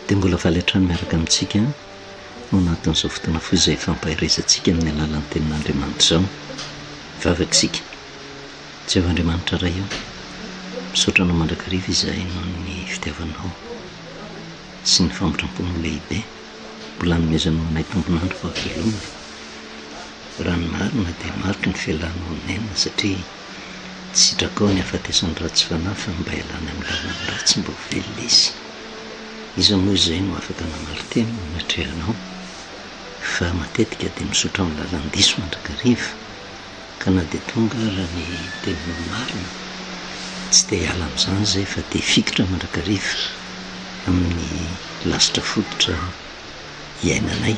dia mbola valetrany miaraka amintsika no anatin'izao fotoana foy izay fampahiresantsika amin'ny alalan'ny tenin'Andriamanitra izao. Vavaka isika, Jehovah'Andriamanitra iray eo, misaotra anao mandrakariva izahay noho ny fitiavanao sy ny famotram-ponao lehibe, mbola nomezanao anay tompon'andro fahavelomana. Raha ny marina dia marika ny fialanao nena satria tsy sitraka ny hafatesany ratsy fanahy fa mba ialana amin'ny lalany ratsy mba ho velona izy. Iza moa izay no afaka namaly teny no natrehanao, fa matetika dia misotra amin'ny lalan-diso mandrakariva, ka na dia tonga raha ny teninao marina tsy dia hiala amin'izany izay fa dia fikitra mandrakariva amin'ny lasitra fototra iainanay.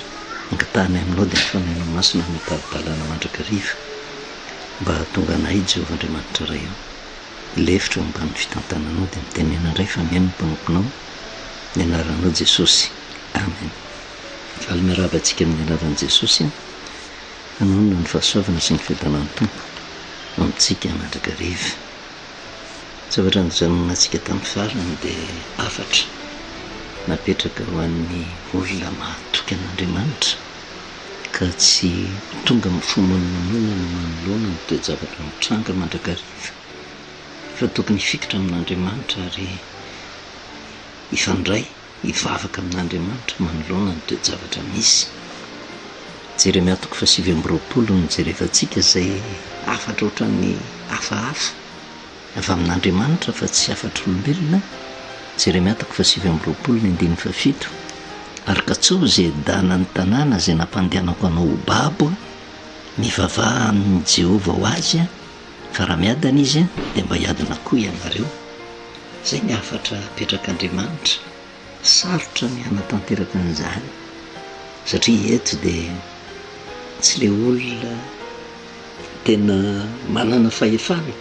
Angatahana aminao dia nyfanenao masina mitadidalana mandrakariva mba tonga anay Jehovah'Andriamanitra iray eo. Ilefitra eo ambany fitantananao dia mitenena indray fa mihaino ny mpanomponao ny anaranao Jesosy. Amen. Valy miarabantsika amin'ny anaran'i Jesosy hanonona ny fahasoavana sy ny fiadanan'ny tompo amintsika mandrakariva. Zavatra nijanonantsika tamin'ny farany dia afatra napetraka ho an'ny olona mahatoky an'Andriamanitra ka tsy tonga mifomanonona no manoloana ny toe-javatra mitranga mandrakariva, fa tokony fikitra amin'Andriamanitra ary ifandray hivavaka amin'Andriamanitra manoloana ny toe-javatra misy. Jeremia 7:20 no jerevantsika izay afatra ohatran'ny hafahafa avy amin'Andriamanitra fa tsy afatra olombelona. Jeremia 7:7 ary katsao izay dana ny tanàna izay nampandehanako anao ho babo, mivavaha amin'ny Jehova ho azy fa raha miadana izy dia mba hiadana koa ianareo. Izay ny afatra apetrak'Andriamanitra, sarotra ny hanatanteraka an'izany satria eto dia tsy ilay olona tena manana fahefana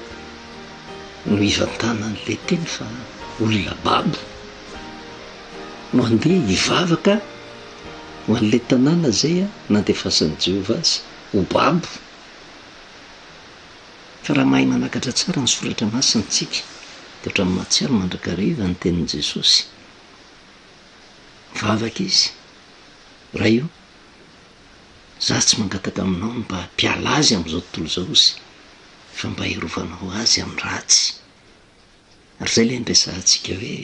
no hivantana an'ilay teny fa olona babo no andeha hivavaka ho an'ilay tanàna izay nandefasan'i Jehova azy ho babo. Fa raha mahay manakatra tsara ny soratra masintsika dia ohatran'ny mahatsiaro mandrakariva ny tenin'i Jesosy. Vavaka izy, raha io za tsy mangataka aminao mba hampiala azy amin'izao tontolo izao izy, fa mba hirovanao azy amin'ny ratsy. Ary izay ilay ampiasantsika hoe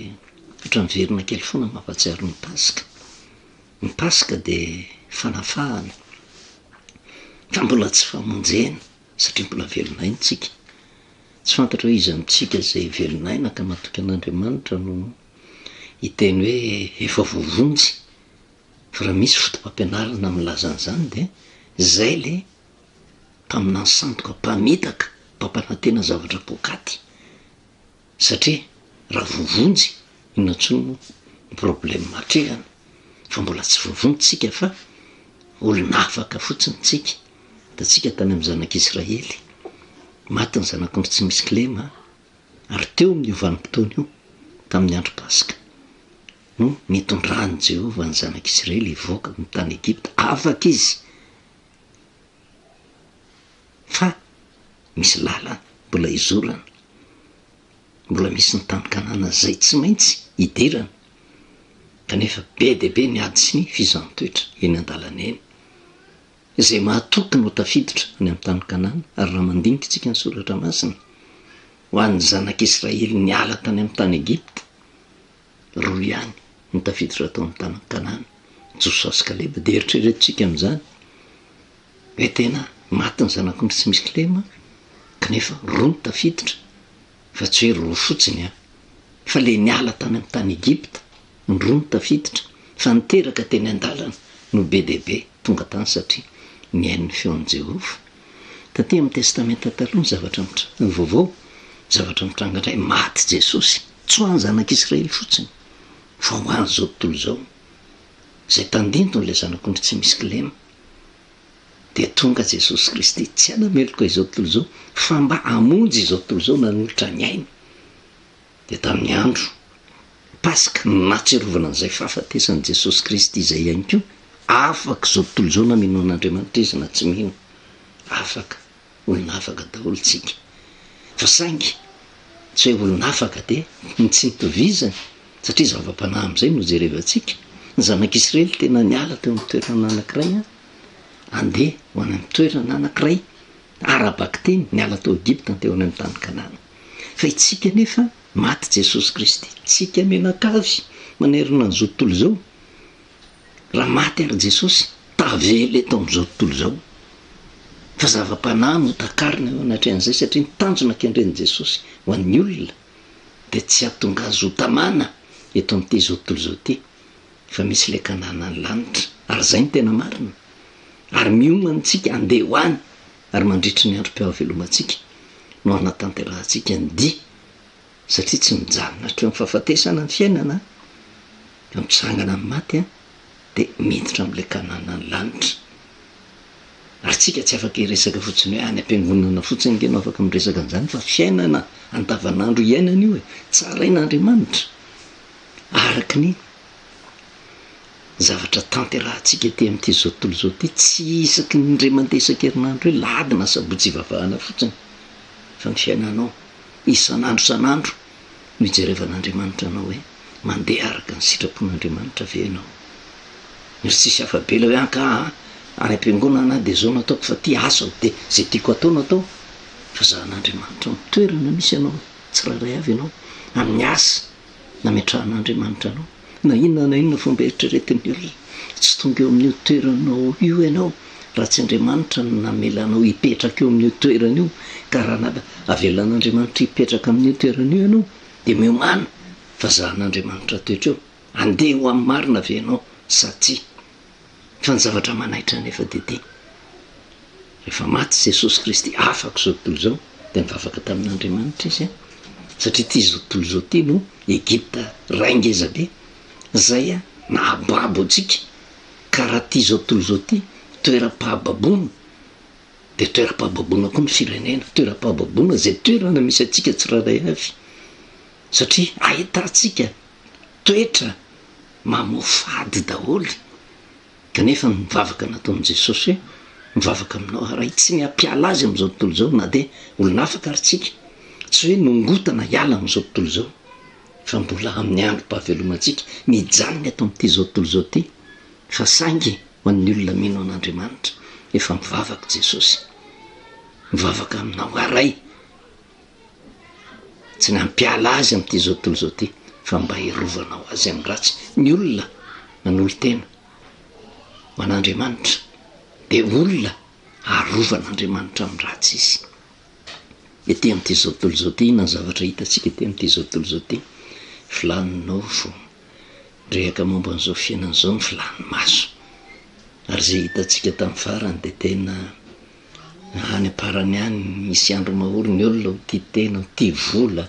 ohatran'ny verina kely foana mampatsiaro ny Pasika. Ny Pasika dia fanafahana, fa mbola tsy famonjena satria mbola velonaina tsika. Tsy fantatra hoe iza amintsika izay velonaina ka matoky an'Andriamanitra no hiteny hoe efa voavonjy. Fa raha misy fotom-pampianarana milaza an'izany dia izay le tamina ny sandoka mpamitaka mpampanantena zavatra pokaty. Satria raha voavonjy inatsono ny problème matrehana, fa mbola tsy voavonjy tsika fa olona afaka fotsiny tsika. Da tsika tany amin'ny zanak'Israely maty ny zanak'ondry tsy misy kilema ary teo amin'ny ovanim-potoana io tamin'ny andro Pasika no nitondrany Jehova ny zanak'Israely hivoaka ny tany Egypta. Afaka izy fa misy lalana mbola hizorana, mbola misy ny tany Kanana izay tsy maintsy hidirana, kanefa be dia be ny ady sy ny fizaham-toetra eny an-dalana eny izay mahatoky no tafiditra any amin'ny tany Kanana. Ary raha mandinika tsika ny soratra masina ho an'ny zanak'Israely niala tany amin'ny tany Egypta, roa ihany no tafiditra tao amin'ny tany Kanana, Josua sy Kaleba. Dia eritreretintsika amin'izany hoe tena maty ny zanak'ondry tsy misy kilema, kanefa roa no tafiditra, fa tsy hoe roa fotsiny fa le niala tany amin'ny tany Egypta ny roa no tafiditra, fa niteraka teny an-dalana no be dia be tonga tany satria niaino ny feon'i Jehova. Taty amin'ny testamenta taloha ny zavatra vaovao, zavatra mitranga indray, maty Jesosy tsy ho an'ny zanak'Israely fotsiny fa ho an'ny izao tontolo izao izay tandinton'ilay zanak'ondry tsy misy kilema. Dia tonga Jesosy Kristy tsy hanameloka izao tontolo izao fa mba hamonjy izao tontolo izao nanolotra ny aina. Dia tamin'ny andro Pasika natsiarovana an'izay fahafatesan'i Jesosy Kristy izay ihany koa afaka izao tontolo izao na mino an'Andriamanitra izy na tsy mino, afaka, olona afaka daholo tsika. Fa saingy tsy hoe olona afaka dia ny tsy nitovizany satria zava-panahy am'izay no jerevantsika ny zanak'israely tena niala teo amin'ny toerana anankiray andeha ho any amin'ny toerana anankiray arabaky teny niala tao Egypta teo any amin'ny tany Kanana. Fa itsika nefa maty Jesosy Kristy, tsika menakavy manerina an'izao tontolo zao, raha maty ary Jesosy tavela eto amin'izao tontolo zao. Fa zava-panahy no takarina eo anatrehan'izay satria nitanjona kendren'i Jesosy ho an'ny olona dia tsy hahatonga azy ho tamana eto amin'ity zao tontolo zao ty, fa misy ilay Kanana ny lanitra ary zay ny tena marina. Ary miomantsika andeha ho any ary mandritry ny androm-piarovelomantsika no anatanterahitsika ny dia satria tsy mijanona hatreo amin'ny fahafatesana ny fiainana fa mitsangana amin'ny maty dia miditra amin'ilay Kanana ny lanitra. Ary tsika tsy afaka hiresaka fotsiny hoe any am-piangonana fotsiny nge no afaka miresaka an'izany fa fiainana andavanandro iainana io tsarain'Andriamanitra araka ny zavatra tanterahantsika ety amin'ity zao tontolo zao ty, tsy isaky ny indray mandeha isan-kerinandro hoe ladina sabotsy ivavahana fotsiny fa ny fiainanao isan'andro no ijerevan'Andriamanitra anao hoe mandeha araka ny sitrapon'Andriamanitra ve ianao. Misy tsisy afabela hoe anka any am-piangonana dia zao nataoko fa ty asa dia zay tiako atao natao, fa zahan'Andriamanitra amin'ny toerana misy ianao tsirairay avy ianao amin'ny asa nametrahan'Andriamanitra anao na inona fomba eritreretin'ny olona tsy tonga eo amin'io toeranao io ianao raha tsy Andriamanitra no namelanao hipetraka eo amin'io toerana io. Ka raha avelan'Andriamanitra hipetraka amin'io toerana io ianao dia miomana fa zahan'Andriamanitra toetra eo andeha ho amin'ny marina ve ianao sa tsia. Fa ny zavatra manaitra nefa dia ty rehefa maty Jesosy Kristy afaka zao tontolo zao dia mivavaka tamin'Andriamanitra izy satria ty zao tontolo zao ty no Egypta raingeza be zay nahababo antsika. Ka raha ty zao tontolo zao ty toeram-pahababoana dia toeram-pahababoana koa ny firenena, toeram-pahababoana zay toerana misy atsika tsirairay avy satria ahitantsika toetra mamofady daholo. Kanefa mivavaka nataon'i Jesosy hoe mivavaka aminao raha tsy ny hampiala azy amin'izao tontolo zao na dia olona afaka ary tsika tsy hoe nongotana hiala amin'izao tontolo zao fa mbola amin'ny androm-pahavelomantsika mijanona eto amin'ity zao tontolo zao ty. Fa saingy ho an'ny olona mino an'Andriamanitra efa mivavaka Jesosy, mivavaka aminao aray tsy ny hampiala azy amin'ity zao tontolo zao ty fa mba hirovanao azy amin'ny ratsy. Ny olona nanolo tena ho an'Andriamanitra dia olona arovan'Andriamanitra amin'ny ratsy izy. Ety amin'ity zao tontolo zao ty na zavatra hitantsika ety amin'ity zao tontolo zao ty filaninao vo rehaka momba an'izao fiainan'izao ny filany maso ary zay hitantsika tamin'ny farany dia tena any aparany any misy andro mahory ny olona ho ty tena ho ty vola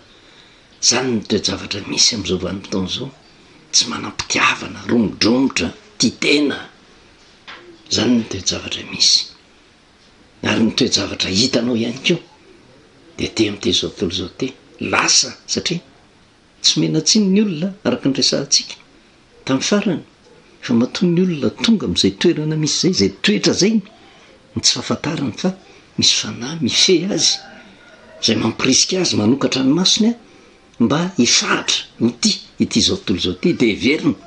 zany ny toe-javatra misy amin'izao vanim-potoana zao tsy manam-pitiavana romodromotra ty tena zany ny toe-javatra misy ary ny toe-javatra hitanao ihany koa dia ty amin'ity zao tontolo zao ty lasa satria tsy menatsiny ny olona araka ny resahantsika tamin'ny farany fa matoa ny olona tonga amin'izay toerana misy zay toetra zay ny tsy fahafantarany fa misy fanahy mifehy azy zay mampirisika azy manokatra ny masony mba hifahatra ho ty ity zao tontolo zao ty dia heverina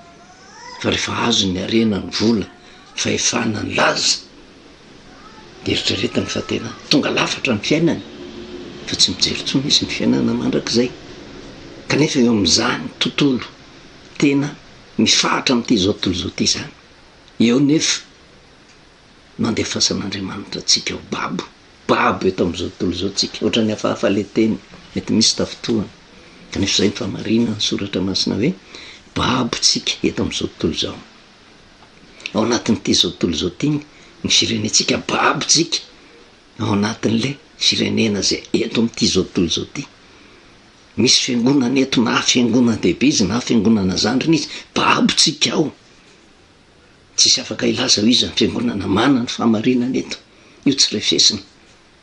fa rehefa azo ny arena ny vola fa efana ny laza dia eritreretany fa tena tonga lafatra ny fiainany fa tsy mijery tsony izy ny fiainana mandrakizay. Kanefa eo amin'izany tontolo tena mifahatra amin'ity zao tontolo zao ty zany eo nefa no andefasan'Andriamanitra tsika ho babo eto amin'izao tontolo zao tsika ohatran'ny hafahafa le teny mety misy tafitohana. Kanefa izay ny famarina ny soratra masina hoe babo tsika eto amin'izao tontolo zao. Ao anatin'ity zao tontolo zao ty ny firenentsika babo tsika ao anatin'le firenena zay eto amin'ity zao tontolo zao ty misy fiangonana eto na fiangonana dehibe izy na fiangonana zandrina izy babo tsika ao tsisy afaka ilaza ho izy ny fiangonana mana ny fahamarinana eto io tsy refesina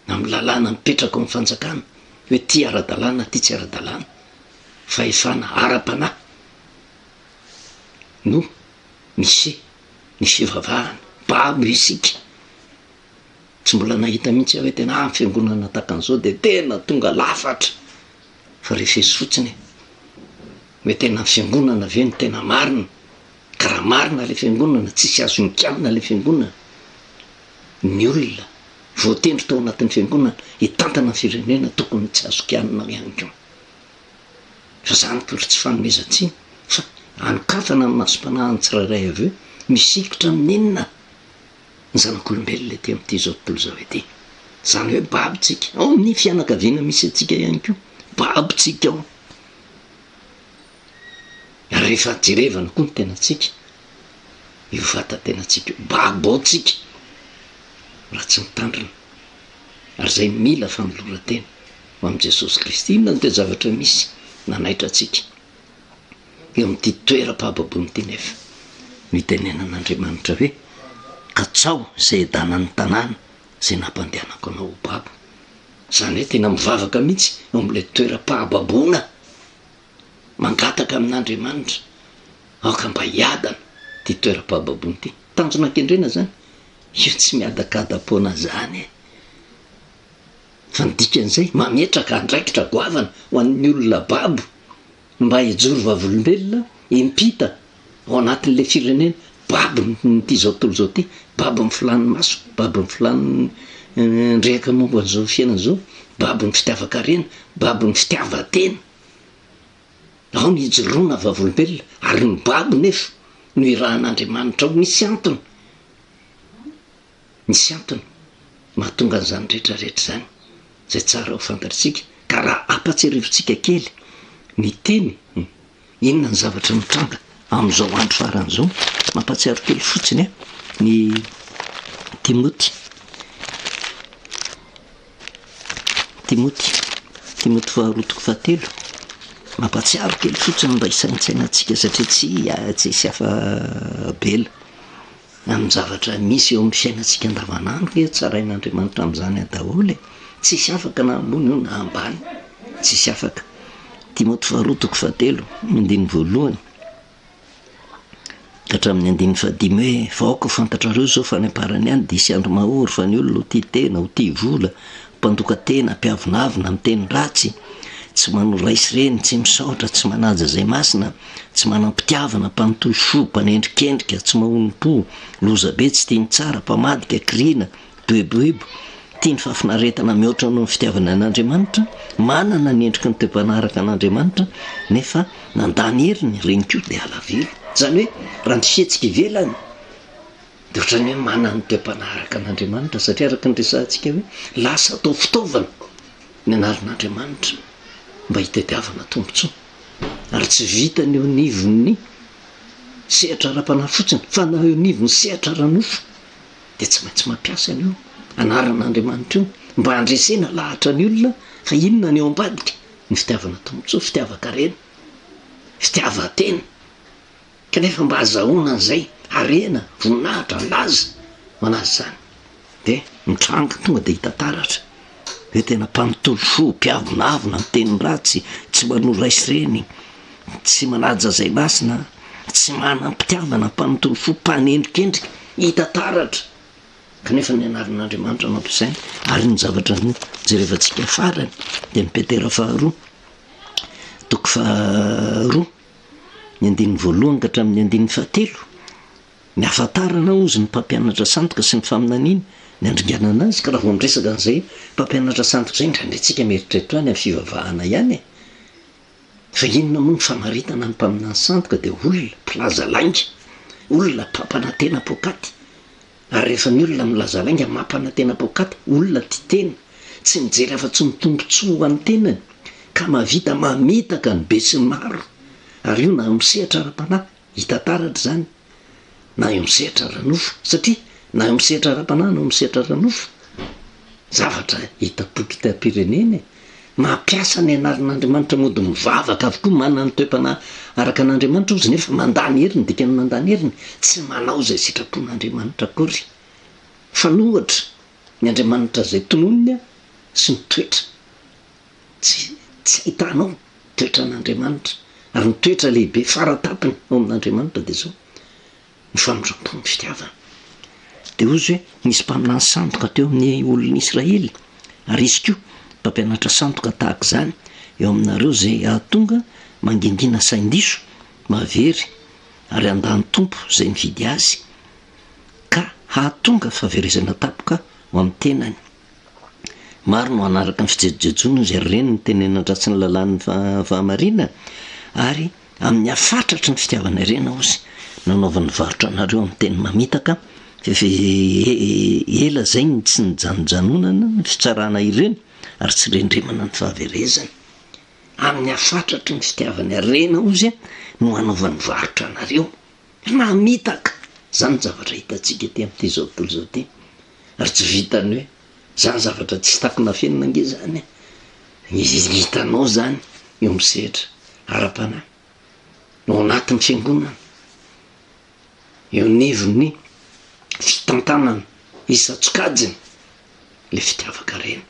na amin'ny lalàna mipetraka ao amin'ny fanjakana hoe ty ara-dalàna ty tsy ara-dalàna fa efana ara-panahy no misy ny fivavahana babo isika. Tsy mbola nahita mihitsy hoe tena amin'ny fiangonana takan'izao dia tena tonga lafatra fa refesy fotsiny hoe tena fiangonana ve no tena marina ka raha marina le fiangonana tsisy azonkianina le fiangonana ny olona voatendry tao anatin'ny fiangonana hitantana ny firenena tokony tsy azokianina ihany ko fa zany tory tsy fanomezantsiny fa anokafana ny masom-panahany tsirairay avy eo misikotra amin'inona ny zanak'olombelona le te amin'ity zao tontolo zao ety zany hoe babotsika ao amin'ny fianakaviana misy atsika ihany ko babotsika ao ary rehefa jerevana koa ny tenatsika io vatan-tenatsika io babotsika raha tsy mitandrina ary zay mila fanoloran-tena ho am' Jesosy Kristy inona no te zavatra misy nanaitra atsika eo amin'ity toeram-pahababony ity nefa mitenenan'Andriamanitra hoe katsao zay edanan'ny tanàna zay nampandehanako anao ho babo zany hoe tena mivavaka mihitsy eo am'le toeram-pahababona mangataka amin'Andriamanitra aoka mba hiadana ty toeram-pahababony ity tanjona kendrena zany io tsy miadakadam-poana zany fa nidikan'izay mametraka andraikitra goavana ho an'ny olona babo mba hijoro vavolombelona impita ao anatin'le firenena babo nyty zao tontolo zao ty babo ny filan'ny maso babo ny filan'ny ndreka momba an'izao fiainana zao babo ny fitiavakarena babo ny fitiavatena ao ny hijoroana vavolombelona ary ny babo nefa no irahan'Andriamanitra ao misy antony mahatonga an'izany rehetrarehetra zany zay tsara ho fantatritsika ka raha ampatserivintsika kely ny teny inona ny zavatra mitranga am'izao andro faran'izao mampatsiaro kely fotsiny ny Timoty faharotoko fahatelo mampatsiaro kely fotsiny mba hisaintsainantsika satria tsy hisy hafa bela amin'ny zavatra misy eo amin'ny fiainantsika andavanandro hoe tsarain'Andriamanitra amin'izany adaholy tsy hisy afaka na ambony io na ambany tsy hisy afaka. Timoty faharotoko fahatelo andiny voalohany hatramin'ny andiny fahadimy hoe vaoaka ho fantatrareo zao fanamparany ihany disy andro mahory fa ny olona ho tia tena ho tia vola mpandoka tena mpiavonavina miteny ratsy tsy manao raisy reny tsy misaotra tsy manaja zay masina tsy manam-pitiavana mpanotoy fo mpanendrikendrika tsy mahonom-po loza be tsy tiany tsara mpamadika kriana boeboebo tiany fafinaretana mihoatra no fitiavana an'Andriamanitra manana ny endrika ny toe-panaraka an'Andriamanitra nefa nandany heriny reny koa de alavilo zany hoe raha ny fietsika ivelany de ohatrany hoe manana ny toe-panaraka an'Andriamanitra satria araka ny resantsika hoe lasa atao fitaovana ny anaran'Andriamanitra mba hitadiavana tombotsoa ary tsy vitany eo nivony sehatra ara-panahy fotsiny fa na eo nivony sehatra ranofo de tsy maintsy mampiasa an'io anaran'Andriamanitra io mba handresena lahatra ny olona fa inona ny eo ambadika ny fitiavana tombotsoa fitiavakarena fitiavatena kanefa mba azahoana an'izay arena voninahitra laza manazy zany de mitranga tonga de hitataratra hoe tena mpanotoly fo mpiavonavina miteny ratsy tsy manoro raisy reny tsy manaja zay masina tsy manam-pitiavana mpanotoly fo mpanendrikendrika hitataratra kanefa ny anaran'Andriamanitra mampisaina ary ny zavatra jerevantsika farany de ny Petera faharoa toko faharoa ny andiny voalohany ka hatramin'ny andiny fahatelo ny afatarana ozy ny mpampianatra sandoka sy ny faminaniana ny andringanana azy ka raha vao miresaka an'izay mpampianatra sandoka zay ndraindrantsika mieritreritra any amin'ny fivavahana ihany fa inona moa ny famaritana ny mpaminany sandoka de olona mpilaza lainga olona mpampana tena pokaty ary rehefa ny olona milaza lainga mampana tena pokaty olona ty tena tsy mijery afa-tsy mitombotsoa ho an'ny tenany ka mavita mametaka ny be sy ny maro ary io na eo misehatra ara-panahy hitataratra zany na eo misehatra ranofo satria na eo misehatra ara-panahy na eo misehatra ranofo zavatra hitapoky hitam-pirenena mampiasa ny anaran'Andriamanitra mody mivavaka avokoa manana ny toe-panahy araka an'Andriamanitra ozy nefa mandany heriny dikany mandany heriny tsy manao zay sitrapon'Andriamanitra akory fa nohatra ny Andriamanitra zay tononony sy ny toetra tsy hitanao toetra an'Andriamanitra ary ny toetra lehibe faratapiny ao amin'Andriamanitra de zao ny famindram-pony fitiavana de ozy hoe nisy mpaminany sandoka teo amin'ny olon'Israely ary izy koa mpampianatra sandoka tahaka zany eo aminareo zay ahatonga mangingina saindiso mavery ary andany tompo zay mividy azy ka hahatonga fahaverezana tapoka ho amin'ny tenany. Maro no anaraka ny fijejojono zay reny ny tenenandratsy ny lalàn'ny fahamarinana ary amin'ny afatratry ny fitiavana ireny ozy nanaovan'ny varotra anareo amin'ny teny mamitaka ela zay ny tsy nijanonjanonana ny fitsarana ireny ary tsy rendremana ny fahaverezana amin'ny afatratry ny fitiavana rena ozy no anaovan'ny varotra anareo mamitaka zany zavatra hitantsika ty amin'ity zao tontolo zao ty ary tsy vitany hoe zany zavatra tsy takona fenina nge zany hitanao zany eo misehatra ara-panahy no anatin'ny fiangonana eo neviny fitantanana isatsokajiny le fitiavaka reny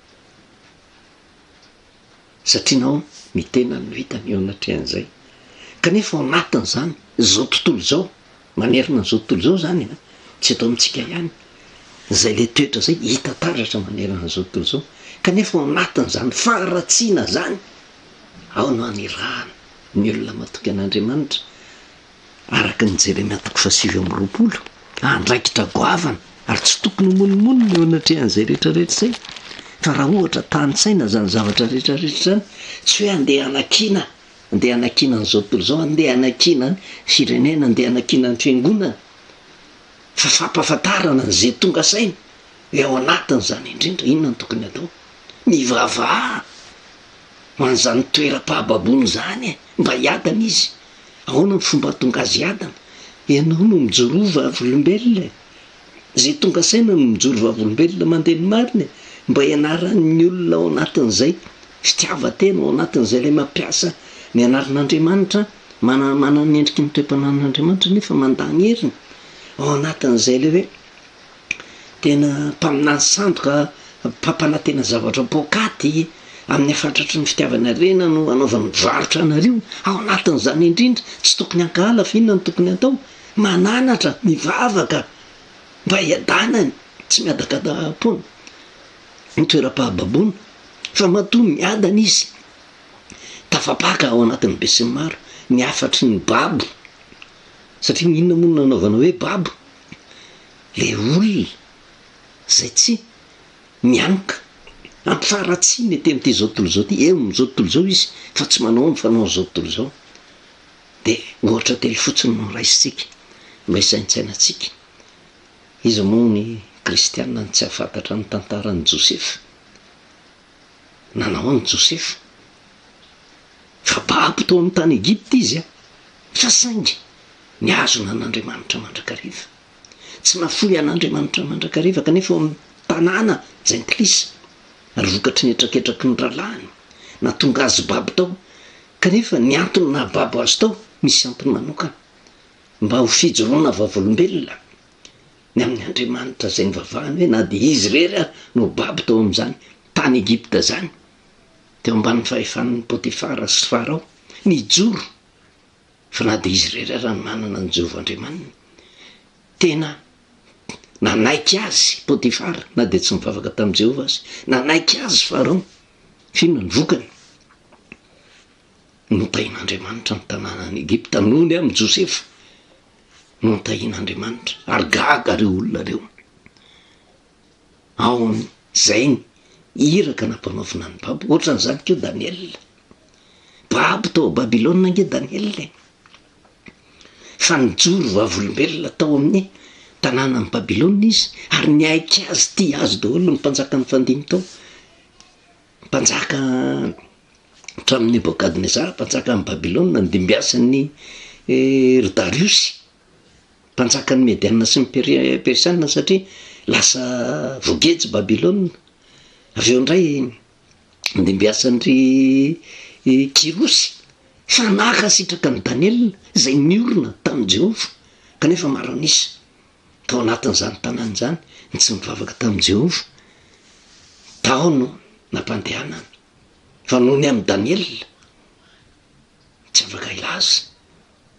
satria nao mitena no hitany eo anatrehan'izay kanefa ao anatiny zany zao tontolo zao manerina n'izao tontolo zao zany tsy atao amintsika ihany zay le toetra zay hita taratra manerana n'izao tontolo zao kanefa ao anatiny zany faharatsiana zany ao no anirahana ny olona matoky an'Andriamanitra araka ny Jeremia 7:20 andraikitra goavana ary tsy tokony monimony eo anatrehan'izay rehetrarehetra zay fa raha ohatra tany-tsaina zany zavatra rehetrarehetra zany tsy hoe andeha anakina n'izao tontolo zao andeha anakina firenena andeha anakina ny fiangonana fa fampahafantarana n'izay tonga saina eo anatiny zany indrindra inona no tokony atao mivavaha ho an'izany toeram-pahababony zany mba hiadana izy ahoana ny fomba tonga azy hiadana ianao no mijoro vavolombelona zay tonga saina no mijoro vavolombelona mandeha ny marina mba ianaran'ny olona ao anatin'izay fitiavatena ao anatin'izay lay mampiasa ny anaran'Andriamanitra manana ny endriky ny toe-panan'Andriamanitra nefa mandany heriny ao anatin'izay le hoe tena mpaminany sandoka mpampanantena zavatra bokaty amin'ny afatratry ny fitiavana rena no anaovan'ny varotra anareo ao anatin'izany indrindra tsy tokony ankahala fa inona no tokony atao mananatra mivavaka mba hiadanany tsy miadakadapona ny toeram-pahababona fa matoa miadana izy tafapaka ao anatin'ny be sy ny maro ny afatry ny babo satria inona moa nanaovana hoe babo le olona zay tsy mianka ampifaharatsiny ty amin'ity zao tontolo zao ty eo amin'izao tontolo zao izy fa tsy manao ny fanao zao tontolo zao de ohatra tely fotsiny no raisitsika mba hisaintsainatsika izy moa ny kristianina ny tsy hafantatra ny tantaran'ny Josefa nanao ny Josefa fa babo tao amin'ny tany Egypte izy fa saingy niazona an'Andriamanitra mandrakariva tsy nafoy an'Andriamanitra mandrakariva kanefa ao amin'ny tanàna jentilisa ary vokatry ny etraketraky ny ralahany natonga azy babo tao kanefa ny antony na babo azy tao misy antony manokana mba ho fijoroana vavolombelona ny amin'ny Andriamanitra zay nivavahany hoe na de izy rery no babo tao amin'izany tany Egypte zany teo ambanin'ny fahefan'ny Potifara sy Farao nijoro fa na de izy rery raha manana ny Jehovah-Andriamanina tena nanaiky azy Potifara na de tsy mivavaka tamin'i Jehovah azy nanaiky azy Farao fino ny vokany notahin'Andriamanitra ny tanànan'ny Egypte nohony amin'ny Josefa notahin'Andriamanitra ary gaga reo olona reo ao zay iraka nampanaovina ny babo ohatran'izany keo Daniel babo tao Babilôna nge Daniel fa nijoro vavolombelona tao amin'ny tanànan'ny Babilôna izy ary niaiky azy ty azy daholo ny mpanjaka ny fandimy tao mpanjaka hatramin'ny Nebokadnezara mpanjaka ny Babilôna ny dimbiasan'ny Darius mpanjaka ny Mediana sy ny Persiana satria lasa voagejy Babilôna avy eo indray ndimbiasan'ry Kirosy fanaka sitraka ny Daniel zay miorina tamin'i Jehovah kanefa maro anisy tao anatin'izany tanàna zany ny tsy mivavaka tamin'i Jehovah tao no nampandehanana fa noho ny amin'ny Daniel tsy afaka ilaza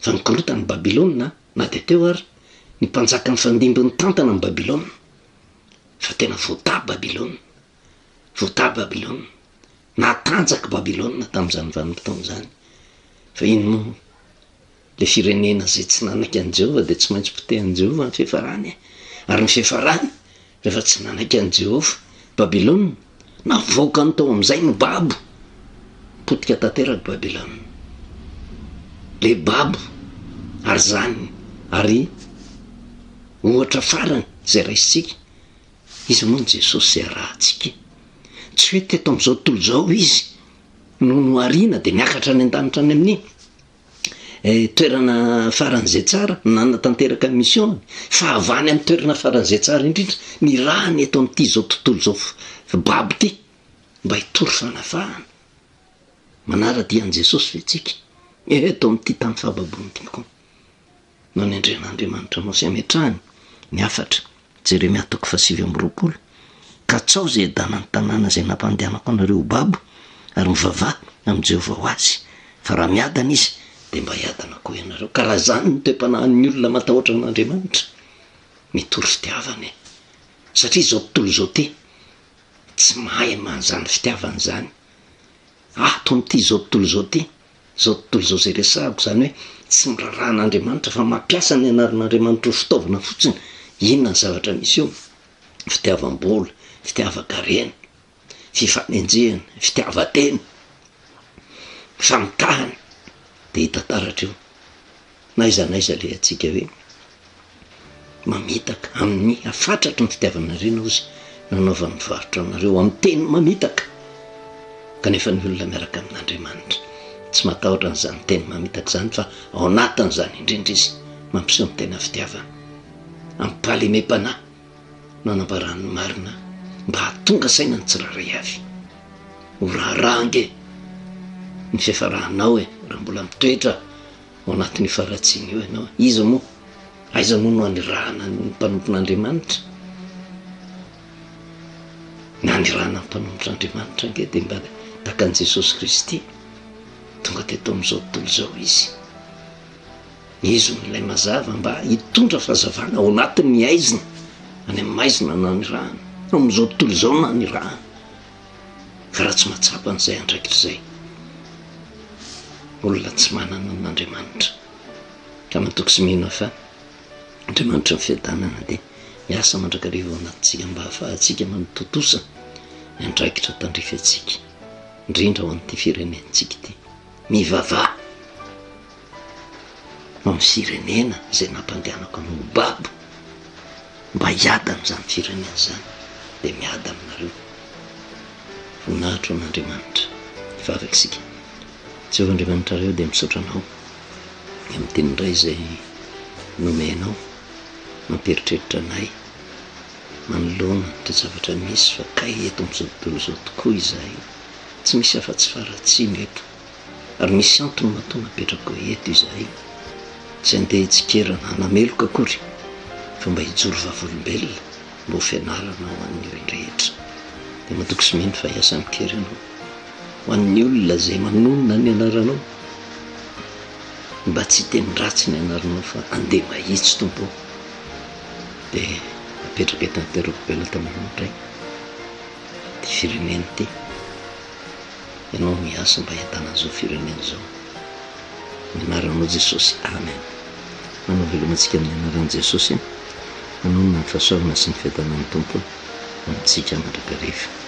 fa nikorotany Babilôna na de teo ary ny mpanjaka ny fandimbin'ny tantana ny Babilôna fa tena voata Babilôna natanjaka Babilôna tamin'izany vanim-potoana zany fa iny moa le firenena zay tsy nanaky an' Jehova dia tsy maintsy potehan' Jehova ny fihefarany ary ny fihefarany rehefa tsy nanaky an' Jehova Babilôna navoaka ny tao amin'izay ny babo potika tanteraka Babilôna le babo ary zany ary ohatra farany zay raisitsika izy moa ny Jesosy zay rahantsika tsy hoe teto amin'izao tontolo izao izy no ariana dia miakatra any an-danitra any amin'ny toerana faran'izay tsara nanatanteraka mission fa avany amin'ny toerana faran'izay tsara indrindra ny raha ny eto amin'ity zao tontolo zao babo ty mba hitory fanafahana manara-dian'i Jesosy fetsika eto amin'ity tany fahababony ty koa no ny andren'Andriamanitra mao sy ametrahany ny afatra Jeremia 9:7 ka tsao zay adana ny tanàna zay nampandehanako anareo babo ary mivavah amin'ny Jehova ho azy fa raha miadana izy dia mba hiadana koa ianareo ka raha zany ny toe-panahin'ny olona matahotra an'Andriamanitra mitory fitiavany satria zao tontolo zao ty tsy mahay manzany fitiavany zany ato amin'ity zao tontolo zao ty zao tontolo zao zay resahako zany hoe tsy miraran'Andriamanitra fa mampiasa ny anaran'Andriamanitra ho fitaovana fotsiny inona ny zavatra misy eo fitiavam-bola fitiavan-karena fifanenjehana fitiavan-tena famitahana dia hita taratra eo na iza le atsika hoe mamitaka amin'ny afatratry ny fitiavanareo ozy nanaovan'ny varotra anareo amin'ny teny mamitaka kanefa ny olona miaraka amin'Andriamanitra tsy matahotra n'izany teny mamitaka zany fa ao anatin'izany indrindra izy mampiseho ny tena fitiavana ampahalemem-panahy nanambaran'ny marina mba hatonga saina ny tsiraray avy ho raharange ny fiefarahanao raha mbola mitoetra ao anatin'ny faratsiny io ianao izy moa aiza moa no anirahana ny mpanompon'Andriamanitra ny anirahana ny mpanompon'Andriamanitra nge dia mba tahaka an'i Jesosy Kristy tonga teto amin'izao tontolo izao izy nilay mazava mba hitondra fahazavana ao anatin'ny aizina any amin'ny maizina nanirahana amin'izao tontolo izao nanirahana ka raha tsy mahatsapa an'izay andraikitra izay olona tsy manana n'Andriamanitra ka matoky sy mihina fa Andriamanitra ny fiadanana dia miasa mandrakarivo ao anatintsika mba hahafahantsika manototosa ny andraikitra tandrify atsika indrindra ho an'ity firenentsika ity mivavah amin'ny firenena zay nampandehanako amin'ny babo mba hiada amin'izany firenena zany dia miada aminareo voninahitra an'Andriamanitra hivavaka isika Jehova Andriamanitra reo dia misaotra anao amin'ny teny indray zay nomenao mamperitreritra anay manoloana ny zavatra misy fa kay eto amin'izao tontolo izao tokoa izahay tsy misy afa-tsy faratsiny eto ary misy antony matoa napetrako eto izahay tsy andeha hitsikerana hanameloka akory fa mba hijoro vavolombelona mba ho fianarana ho an'ny rehetra dia matoky sy mino fa hiasa mikery ianao ho an'ny olona zay manonona ny anaranao mba tsy teny ratsy ny anaranao fa andeha mahitsy tompo dia apetraka etan'ny terokobela taminao ndray ty firenena ty ianao miasa mba hiatana an'izao firenena zao ny anaranao Jesosy amen manao velomantsika amin'ny anaran'i Jesosy manonona ny fahasoavana sy ny fiadanan'ny tompo amintsika mandrakariva